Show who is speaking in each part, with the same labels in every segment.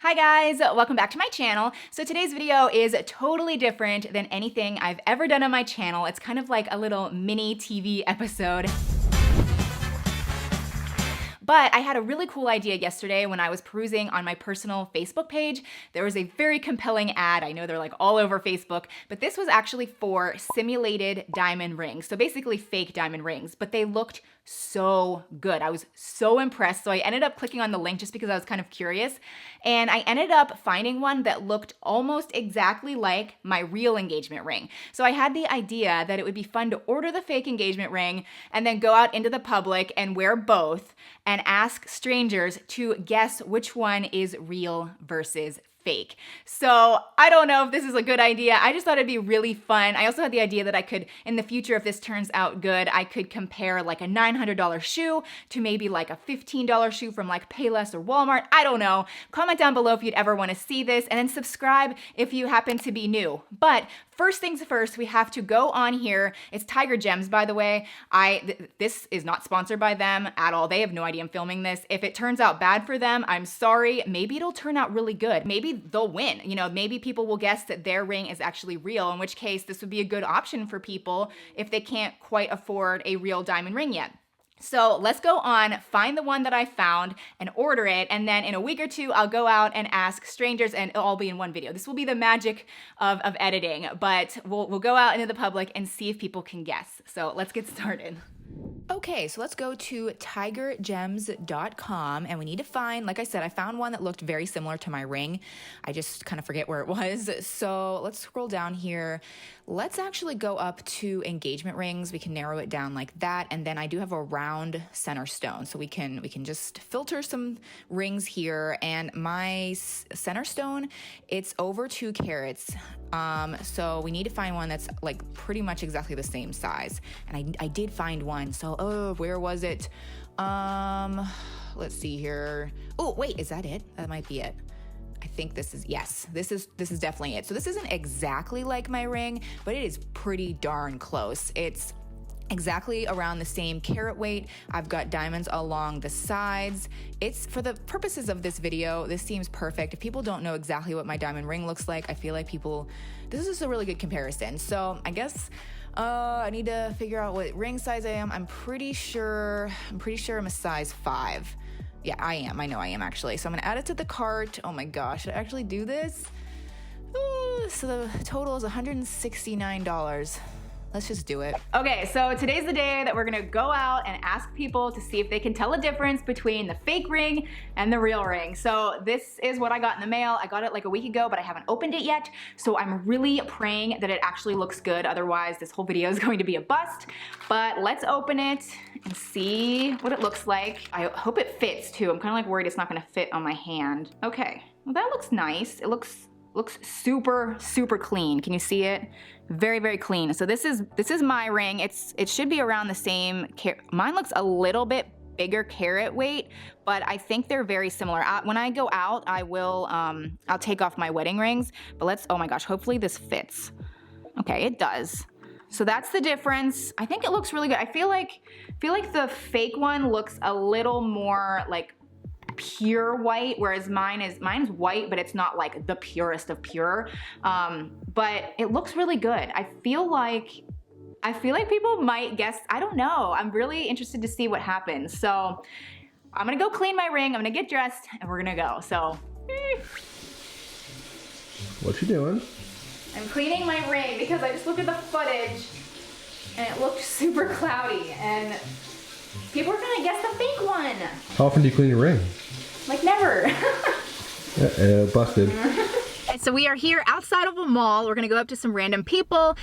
Speaker 1: Hi guys, welcome back to my channel. So today's video is totally different than anything I've ever done on my channel. It's kind of like a little mini TV episode. But I had a really cool idea yesterday when I was perusing on my personal Facebook page. There was a very compelling ad. I know they're like all over Facebook, but this was actually for simulated diamond rings. So basically fake diamond rings, but they looked so good. I was so impressed. So I ended up clicking on the link just because I was kind of curious. And I ended up finding one that looked almost exactly like my real engagement ring. So I had the idea that it would be fun to order the fake engagement ring and then go out into the public and wear both and ask strangers to guess which one is real versus fake. So I don't know if this is a good idea. I just thought it'd be really fun. I also had the idea that I could, in the future, if this turns out good, I could compare like a $900 shoe to maybe like a $15 shoe from like Payless or Walmart. I don't know. Comment down below if you'd ever want to see this, and then subscribe if you happen to be new. But first things first, we have to go on here. It's Tiger Gems, by the way. This is not sponsored by them at all. They have no idea I'm filming this. If it turns out bad for them, I'm sorry. Maybe it'll turn out really good. Maybe they'll win. You know, maybe people will guess that their ring is actually real, in which case this would be a good option for people if they can't quite afford a real diamond ring yet. So let's go on, find the one that I found and order it. And then in a week or two, I'll go out and ask strangers and it'll all be in one video. This will be the magic of editing, but we'll go out into the public and see if people can guess. So let's get started. Okay, so let's go to tigergems.com and we need to find, like I said, I found one that looked very similar to my ring. I just kind of forget where it was. So let's scroll down here. Let's actually go up to engagement rings. We can narrow it down like that. And then I do have a round center stone. So we can just filter some rings here. And my center stone, it's over 2 carats. So we need to find one that's like pretty much exactly the same size. And I did find one. So, where was it? Let's see here. Oh, wait, is that it? That might be it. I think this is, yes, this is definitely it. So this isn't exactly like my ring, but it is pretty darn close. It's exactly around the same carat weight. I've got diamonds along the sides. It's, for the purposes of this video, this seems perfect. If people don't know exactly what my diamond ring looks like, I feel like this is just a really good comparison. So I guess I need to figure out what ring size I am. I'm pretty sure I'm a size 5. Yeah, I am. I know I am actually. So I'm gonna add it to the cart. Oh my gosh, should I actually do this? So the total is $169. Let's just do it. Okay, so today's the day that we're gonna go out and ask people to see if they can tell a difference between the fake ring and the real ring. So this is what I got in the mail. I got it like a week ago, but I haven't opened it yet. So I'm really praying that it actually looks good. Otherwise, this whole video is going to be a bust. But let's open it and see what it looks like. I hope it fits too. I'm kind of like worried it's not gonna fit on my hand. Okay, well that looks nice. It looks super, super clean. Can you see it? Very, very clean. So this is my ring. It should be around the same. Mine looks a little bit bigger carat weight, but I think they're very similar. When I go out, I will, I'll take off my wedding rings, but oh my gosh, hopefully this fits. Okay, it does. So that's the difference. I think it looks really good. I feel like the fake one looks a little more like pure white, whereas mine's white, but it's not like the purest of pure. But it looks really good. I feel like people might guess. I don't know. I'm really interested to see what happens. So I'm gonna go clean my ring. I'm gonna get dressed and we're gonna go. So
Speaker 2: what you doing?
Speaker 1: I'm cleaning my ring because I just looked at the footage and it looked super cloudy and people are gonna guess the fake one.
Speaker 2: How often do you clean your ring?
Speaker 1: Like never.
Speaker 2: Busted.
Speaker 1: So we are here outside of a mall. We're gonna go up to some random people.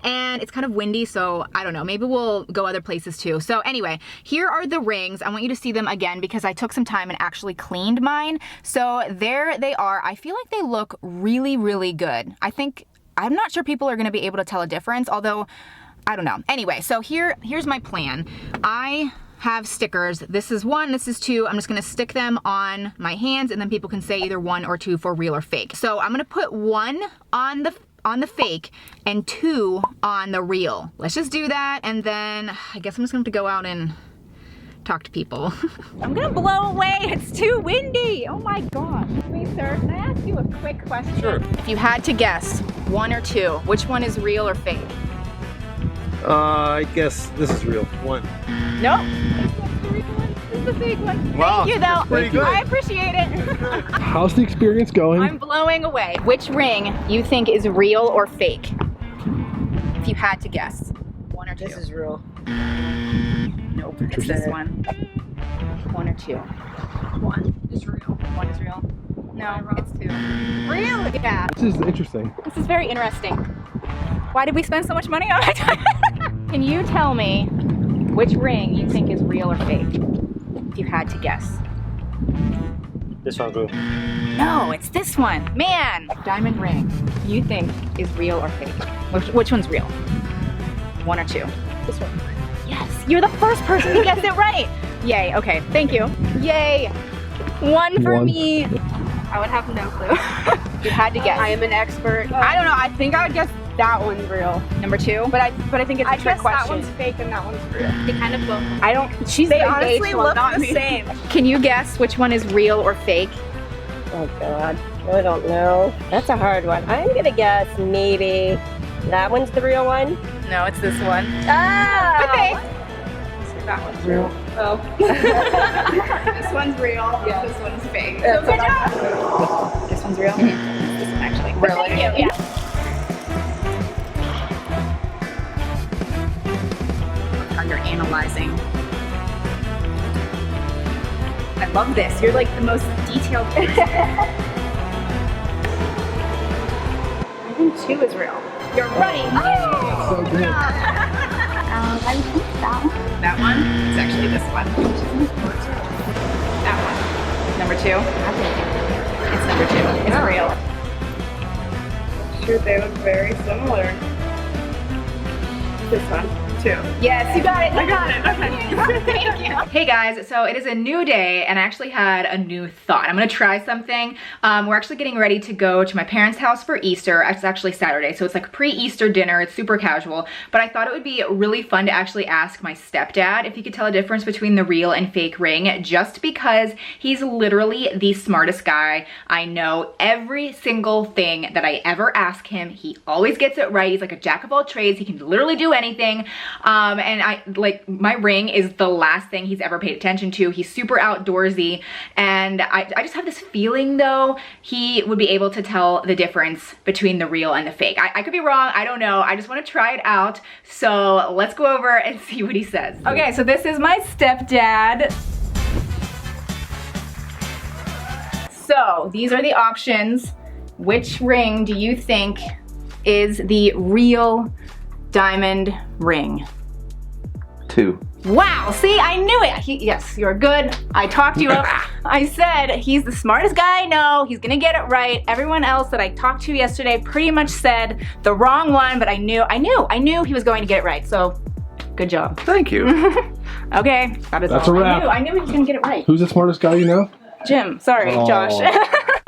Speaker 1: And it's kind of windy, so I don't know, maybe we'll go other places too. So anyway, here are the rings. I want you to see them again because I took some time and actually cleaned mine. So there they are. I feel like they look really, really good. I'm not sure people are gonna be able to tell a difference, although, I don't know. Anyway, so here's my plan. I have stickers. This is 1, this is 2. I'm just gonna stick them on my hands and then people can say either 1 or 2 for real or fake. So I'm gonna put 1 on the fake and 2 on the real. Let's just do that, and then I guess I'm just gonna have to go out and talk to people. I'm gonna blow away. It's too windy. Oh my God. Wait, sir, can I ask you a quick question?
Speaker 3: Sure.
Speaker 1: If you had to guess, one or two, which one is real or fake?
Speaker 3: I guess this is real. One.
Speaker 1: Nope. This is the fake one.
Speaker 3: Wow,
Speaker 1: Thank you, though.
Speaker 3: that's pretty good.
Speaker 1: I appreciate it.
Speaker 2: How's the experience going?
Speaker 1: I'm blowing away. Which ring you think is real or fake? If you had to guess, one or two.
Speaker 4: This is real.
Speaker 1: Nope, it's this one. One or two. One is real. One is real. No, it's two. Really? Yeah.
Speaker 2: This is interesting.
Speaker 1: This is very interesting. Why did we spend so much money on it? Can you tell me which ring you think is real or fake? If you had to guess.
Speaker 3: This one's real.
Speaker 1: No, it's this one. Man, diamond ring you think is real or fake? Which one's real? One or two?
Speaker 4: This one.
Speaker 1: Yes, you're the first person to guess it right. Yay, okay, thank you. Yay, one for me.
Speaker 4: I would have no clue.
Speaker 1: You had to guess.
Speaker 4: I am an expert.
Speaker 5: I don't know. I think I would guess that one's real,
Speaker 1: Number two?
Speaker 5: but I think it's a
Speaker 4: I
Speaker 5: trick
Speaker 4: guess that
Speaker 5: question.
Speaker 4: one's fake and that one's real.
Speaker 5: They kind of both.
Speaker 4: I don't.
Speaker 5: She's
Speaker 4: They
Speaker 5: the
Speaker 4: honestly
Speaker 5: engaged one,
Speaker 4: look
Speaker 5: not
Speaker 4: the
Speaker 5: me.
Speaker 4: same.
Speaker 1: Can you guess which one is real or fake?
Speaker 6: Oh God, I don't know. That's a hard one. I'm gonna guess maybe that one's the real one.
Speaker 1: No, it's this one.
Speaker 6: Ah!
Speaker 1: Okay.
Speaker 4: That one's real.
Speaker 5: Oh.
Speaker 4: This one's real.
Speaker 5: Yeah.
Speaker 4: This one's fake.
Speaker 1: Good job. This one's real? This one actually.
Speaker 4: Really?
Speaker 1: Thank you. Yeah. How you're analyzing. I love this. You're like the most detailed person.
Speaker 4: I think two is real.
Speaker 1: You're right.
Speaker 2: So good.
Speaker 4: I think that one.
Speaker 1: That one is actually this one. That one. Number two. It's number two. It's real.
Speaker 4: Sure, they look very similar. This one. Two.
Speaker 1: Yes, you got it.
Speaker 4: I got it. Okay.
Speaker 1: Thank you. Hey guys, so it is a new day and I actually had a new thought. I'm gonna try something. We're actually getting ready to go to my parents' house for Easter. It's actually Saturday, so it's like pre-Easter dinner. It's super casual, but I thought it would be really fun to actually ask my stepdad if he could tell a difference between the real and fake ring, just because he's literally the smartest guy I know. Every single thing that I ever ask him, he always gets it right. He's like a jack of all trades. He can literally do anything. And I like my ring is the last thing he's ever paid attention to. He's super outdoorsy, and I just have this feeling though he would be able to tell the difference between the real and the fake. I could be wrong, I don't know. I just want to try it out. So let's go over and see what he says. Okay, so this is my stepdad. So these are the options. Which ring do you think is the real diamond ring?
Speaker 7: Two.
Speaker 1: Wow, see, I knew it. Yes, you're good. I talked you up. I said he's the smartest guy I know. He's gonna get it right. Everyone else that I talked to yesterday pretty much said the wrong one, but I knew he was going to get it right. So, good job.
Speaker 7: Thank you.
Speaker 1: Okay, that is
Speaker 2: That's
Speaker 1: all.
Speaker 2: a wrap.
Speaker 1: I knew he was gonna get it right.
Speaker 2: Who's the smartest guy you know?
Speaker 1: Jim, sorry,
Speaker 2: Oh.
Speaker 1: Josh.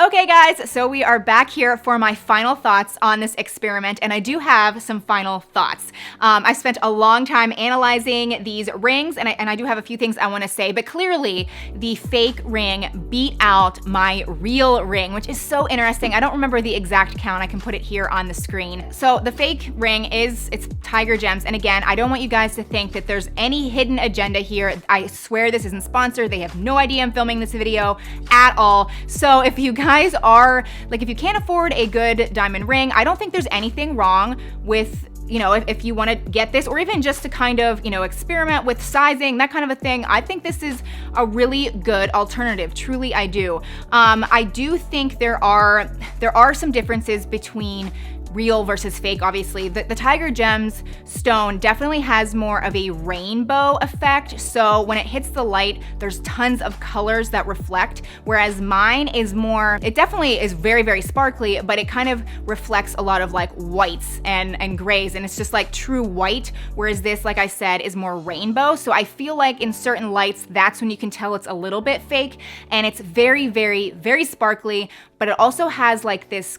Speaker 1: Okay guys, so we are back here for my final thoughts on this experiment, and I do have some final thoughts. I spent a long time analyzing these rings, and I do have a few things I want to say, but clearly the fake ring beat out my real ring, which is so interesting. I don't remember the exact count. I can put it here on the screen. So the fake ring it's Tiger Gems, and again, I don't want you guys to think that there's any hidden agenda here. I swear this isn't sponsored. They have no idea I'm filming this video at all. So if you guys are, like, if you can't afford a good diamond ring, I don't think there's anything wrong with, you know, if you want to get this, or even just to kind of, you know, experiment with sizing, that kind of a thing. I think this is a really good alternative. Truly, I do. I do think there are some differences between real versus fake. Obviously the Tiger Gems stone definitely has more of a rainbow effect, so when it hits the light there's tons of colors that reflect, whereas mine is more, it definitely is very, very sparkly, but it kind of reflects a lot of like whites and grays, and it's just like true white, whereas this, like I said, is more rainbow. So I feel like in certain lights that's when you can tell it's a little bit fake, and it's very, very, very sparkly, but it also has like this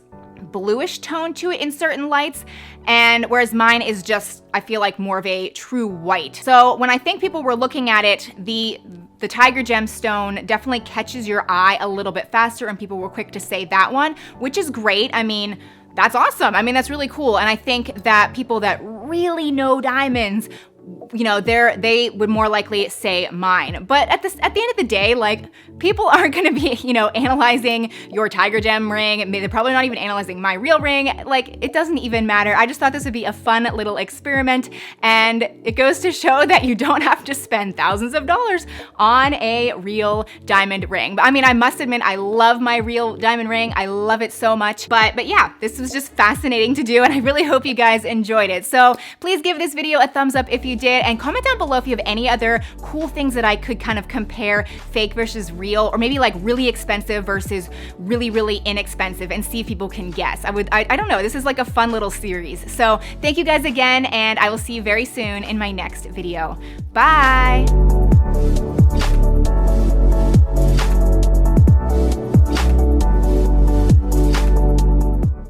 Speaker 1: bluish tone to it in certain lights, and whereas mine is just, I feel like, more of a true white. So when I think people were looking at it, the Tiger Gemstone definitely catches your eye a little bit faster, and people were quick to say that one, which is great. I mean, that's awesome. I mean, that's really cool. And I think that people that really know diamonds, you know, they would more likely say mine. But at the end of the day, like, people aren't gonna be, you know, analyzing your Tiger Gem ring. They're probably not even analyzing my real ring. Like, it doesn't even matter. I just thought this would be a fun little experiment, and it goes to show that you don't have to spend thousands of dollars on a real diamond ring. But I mean, I must admit, I love my real diamond ring. I love it so much. But yeah, this was just fascinating to do, and I really hope you guys enjoyed it. So please give this video a thumbs up if you did, and comment down below if you have any other cool things that I could kind of compare fake versus real, or maybe like really expensive versus really, really inexpensive, and see if people can guess. I don't know, this is like a fun little series. So thank you guys again, and I will see you very soon in my next video. Bye.